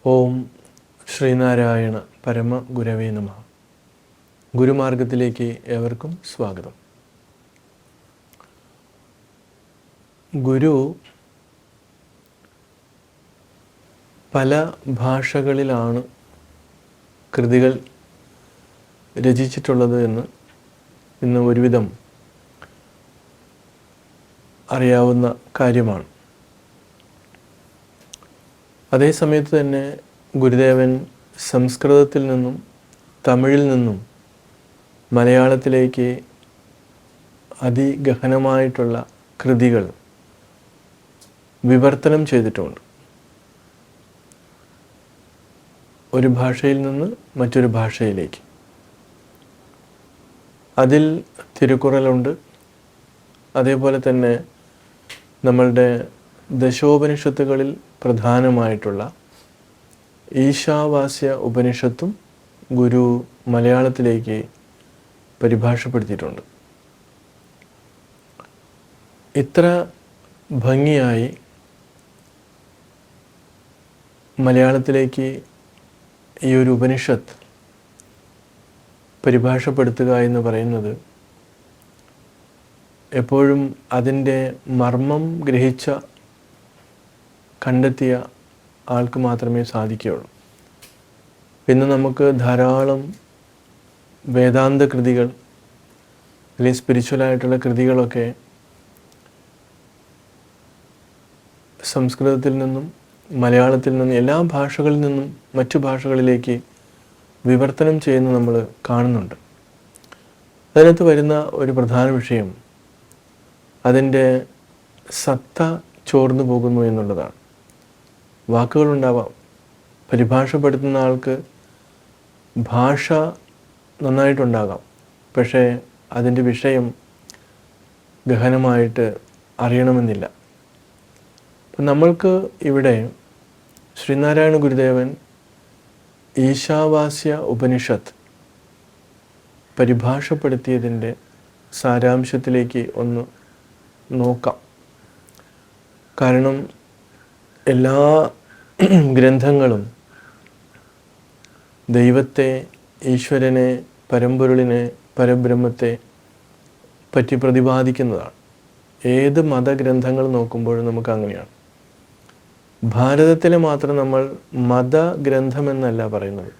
ഓം ശ്രീനാരായണ പരമ ഗുരവേ നമഃ. ഗുരുമാർഗത്തിലേക്ക് ഏവർക്കും സ്വാഗതം. ഗുരു പല ഭാഷകളിലാണ് കൃതികൾ രചിച്ചിട്ടുള്ളത് എന്ന് ഇന്ന് ഒരുവിധം അറിയാവുന്ന കാര്യമാണ്. അതേസമയത്ത് തന്നെ ഗുരുദേവൻ സംസ്കൃതത്തിൽ നിന്നും തമിഴിൽ നിന്നും മലയാളത്തിലേക്ക് അതിഗഹനമായിട്ടുള്ള കൃതികൾ വിവർത്തനം ചെയ്തിട്ടുമുണ്ട്. ഒരു ഭാഷയിൽ നിന്ന് മറ്റൊരു ഭാഷയിലേക്ക്. അതിൽ തിരുക്കുറളുണ്ട്. അതേപോലെ തന്നെ നമ്മളുടെ ദശോപനിഷത്തുകളിൽ പ്രധാനമായിട്ടുള്ള ഈശാവാസ്യ ഉപനിഷത്തും ഗുരു മലയാളത്തിലേക്ക് പരിഭാഷപ്പെടുത്തിയിട്ടുണ്ട്. ഇത്ര ഭംഗിയായി മലയാളത്തിലേക്ക് ഈ ഒരു ഉപനിഷത്ത് പരിഭാഷപ്പെടുത്തുക എന്ന് പറയുന്നത് എപ്പോഴും അതിൻ്റെ മർമ്മം കണ്ടെത്തിയ ആൾക്ക് മാത്രമേ സാധിക്കുകയുള്ളൂ. പിന്നെ നമുക്ക് ധാരാളം വേദാന്ത കൃതികൾ അല്ലെങ്കിൽ സ്പിരിച്വലായിട്ടുള്ള കൃതികളൊക്കെ സംസ്കൃതത്തിൽ നിന്നും മലയാളത്തിൽ നിന്നും എല്ലാ ഭാഷകളിൽ നിന്നും മറ്റു ഭാഷകളിലേക്ക് വിവർത്തനം ചെയ്യുന്നത് നമ്മൾ കാണുന്നുണ്ട്. അതിനകത്ത് വരുന്ന ഒരു പ്രധാന വിഷയം അതിൻ്റെ സത്ത ചോർന്നു പോകുന്നു എന്നുള്ളതാണ്. വാക്കുകളുണ്ടാവാം. പരിഭാഷപ്പെടുത്തുന്ന ആൾക്ക് ഭാഷ നന്നായിട്ടുണ്ടാകാം, പക്ഷേ അതിൻ്റെ വിഷയം ഗഹനമായിട്ട് അറിയണമെന്നില്ല. അപ്പം നമ്മൾക്ക് ഇവിടെ ശ്രീനാരായണ ഗുരുദേവൻ ഈശാവാസ്യ ഉപനിഷത്ത് പരിഭാഷപ്പെടുത്തിയതിൻ്റെ സാരാംശത്തിലേക്ക് ഒന്ന് നോക്കാം. കാരണം എല്ലാ ഗ്രന്ഥങ്ങളും ദൈവത്തെ, ഈശ്വരനെ, പരമ്പൊരുളിനെ, പരബ്രഹ്മത്തെ പറ്റി പ്രതിപാദിക്കുന്നതാണ്. ഏത് മതഗ്രന്ഥങ്ങൾ നോക്കുമ്പോഴും നമുക്ക് അങ്ങനെയാണ്. ഭാരതത്തിലെ മാത്രം നമ്മൾ മതഗ്രന്ഥമെന്നല്ല പറയുന്നത്,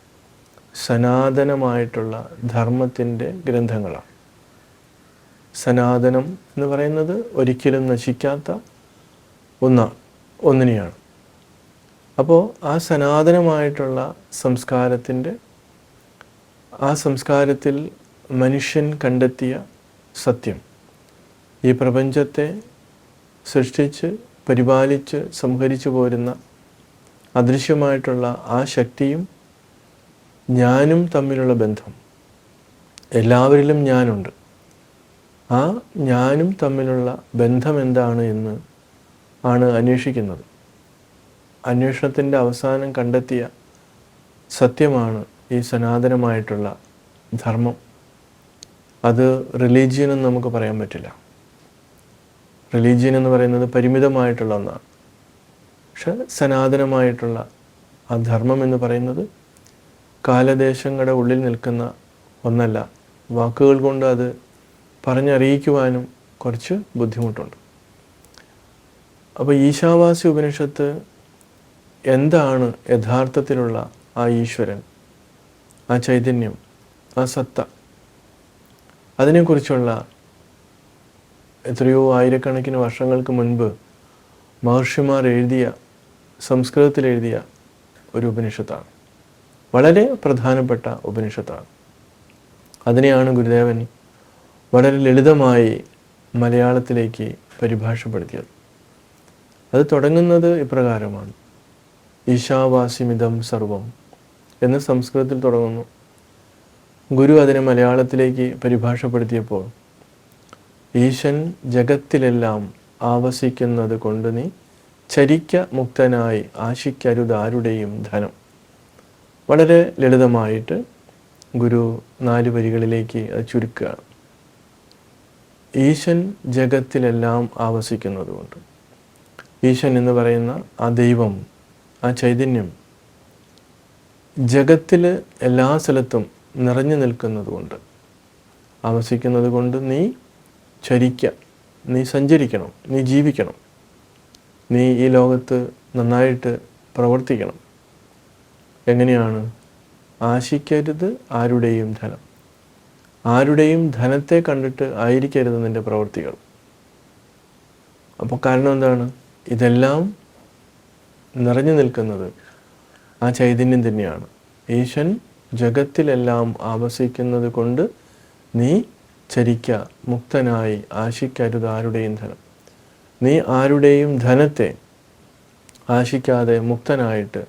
സനാതനമായിട്ടുള്ള ധർമ്മത്തിൻ്റെ ഗ്രന്ഥങ്ങളാണ്. സനാതനം എന്ന് പറയുന്നത് ഒരിക്കലും നശിക്കാത്ത ഒന്നിനെയാണ്. അപ്പോൾ ആ സനാതനമായിട്ടുള്ള സംസ്കാരത്തിൽ മനുഷ്യൻ കണ്ടെത്തിയ സത്യം, ഈ പ്രപഞ്ചത്തെ സൃഷ്ടിച്ച് പരിപാലിച്ച് സംഹരിച്ചു പോരുന്ന അദൃശ്യമായിട്ടുള്ള ആ ശക്തിയും ഞാനും തമ്മിലുള്ള ബന്ധം, എല്ലാവരിലും ഞാനുണ്ട്. ആ ഞാനും തമ്മിലുള്ള ബന്ധം എന്താണ് എന്ന് ആണ് അന്വേഷിക്കുന്നത്. അന്വേഷണത്തിൻ്റെ അവസാനം കണ്ടെത്തിയ സത്യമാണ് ഈ സനാതനമായിട്ടുള്ള ധർമ്മം. അത് റിലീജിയൻ എന്ന് നമുക്ക് പറയാൻ പറ്റില്ല. റിലീജിയൻ എന്ന് പറയുന്നത് പരിമിതമായിട്ടുള്ള ഒന്നാണ്. പക്ഷെ സനാതനമായിട്ടുള്ള ആ ധർമ്മം എന്ന് പറയുന്നത് കാലദേശങ്ങളുടെ ഉള്ളിൽ നിൽക്കുന്ന ഒന്നല്ല. വാക്കുകൾ കൊണ്ട് അത് പറഞ്ഞറിയിക്കുവാനും കുറച്ച് ബുദ്ധിമുട്ടുണ്ട്. അപ്പോൾ ഈശാവാസ്യ ഉപനിഷത്ത് എന്താണ് യഥാർത്ഥത്തിലുള്ള ആ ഈശ്വരൻ, ആ ചൈതന്യം, ആ സത്ത, അതിനെക്കുറിച്ചുള്ള എത്രയോ ആയിരക്കണക്കിന് വർഷങ്ങൾക്ക് മുൻപ് മഹർഷിമാർ സംസ്കൃതത്തിൽ എഴുതിയ ഒരു ഉപനിഷത്താണ്. വളരെ പ്രധാനപ്പെട്ട ഉപനിഷത്താണ്. അതിനെയാണ് ഗുരുദേവൻ വളരെ ലളിതമായി മലയാളത്തിലേക്ക് പരിഭാഷപ്പെടുത്തിയത്. അത് തുടങ്ങുന്നത് ഇപ്രകാരമാണ്: ഈശാവാസ്യമിദം സർവം എന്ന് സംസ്കൃതത്തിൽ തുടങ്ങുന്നു. ഗുരു അതിനെ മലയാളത്തിലേക്ക് പരിഭാഷപ്പെടുത്തിയപ്പോൾ, ഈശൻ ജഗത്തിലെല്ലാം ആവസിക്കുന്നത് കൊണ്ട് നീ ചരിക്ക മുക്തനായി ആശിക്കരുതാരുടെയും ധനം. വളരെ ലളിതമായിട്ട് ഗുരു 4 വരികളിലേക്ക് അത് ചുരുക്കുകയാണ്. ഈശൻ ജഗത്തിലെല്ലാം ആവസിക്കുന്നതുകൊണ്ട്, ഈശൻ എന്ന് പറയുന്ന ആ ദൈവം, ആ ചൈതന്യം ജഗത്തിൽ എല്ലാ സ്ഥലത്തും നിറഞ്ഞു നിൽക്കുന്നത് കൊണ്ട്, ആവസിക്കുന്നത് കൊണ്ട് നീ ചരിക്കുക, നീ സഞ്ചരിക്കണം, നീ ജീവിക്കണം, നീ ഈ ലോകത്ത് നന്നായിട്ട് പ്രവർത്തിക്കണം. എങ്ങനെയാണ്? ആശിക്കരുത് ആരുടെയും ധനം. ആരുടെയും ധനത്തെ കണ്ടിട്ട് ആയിരിക്കരുത് നിൻ്റെ പ്രവൃത്തികൾ. അപ്പോൾ കാരണം എന്താണ്? ഇതെല്ലാം നിറഞ്ഞു നിൽക്കുന്നത് ആ ചൈതന്യം തന്നെയാണ്. ഈശൻ ജഗത്തിലെല്ലാം ആവസിക്കുന്നത് കൊണ്ട് നീ ചരിക്ക, മുക്തനായി ആശിക്കരുത് ആരുടെയും ധനം. നീ ആരുടെയും ധനത്തെ ആശിക്കാതെ മുക്തനായിട്ട്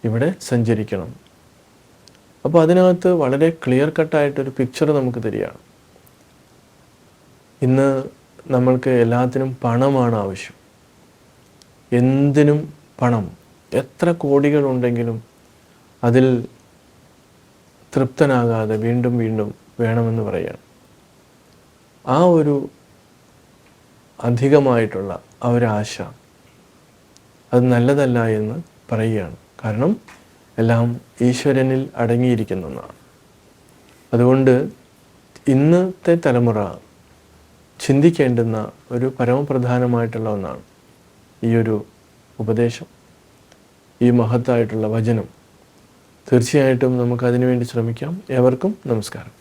ഇവിടെ സഞ്ചരിക്കണം. അപ്പോൾ അതിനകത്ത് വളരെ ക്ലിയർ കട്ടായിട്ടൊരു പിക്ചർ നമുക്ക് തരികയാണ്. ഇന്ന് നമ്മൾക്ക് എല്ലാത്തിനും പണമാണ് ആവശ്യം. എന്തിനും പണം. എത്ര കോടികളുണ്ടെങ്കിലും അതിൽ തൃപ്തനാകാതെ വീണ്ടും വീണ്ടും വേണമെന്ന് പറയുകയാണ്. ആ ഒരു അധികമായിട്ടുള്ള ആ ഒരു ആശ അത് നല്ലതല്ല എന്ന് പറയുകയാണ്. കാരണം എല്ലാം ഈശ്വരനിൽ അടങ്ങിയിരിക്കുന്നതാണ്. അതുകൊണ്ട് ഇന്നത്തെ തലമുറ ചിന്തിക്കേണ്ടുന്ന ഒരു പരമപ്രധാനമായിട്ടുള്ള ഒന്നാണ് ഈ ഒരു ഉപദേശം, ഈ മഹത്തായിട്ടുള്ള വചനം. തീർച്ചയായിട്ടും നമുക്കതിനു വേണ്ടി ശ്രമിക്കാം. ഏവർക്കും നമസ്കാരം.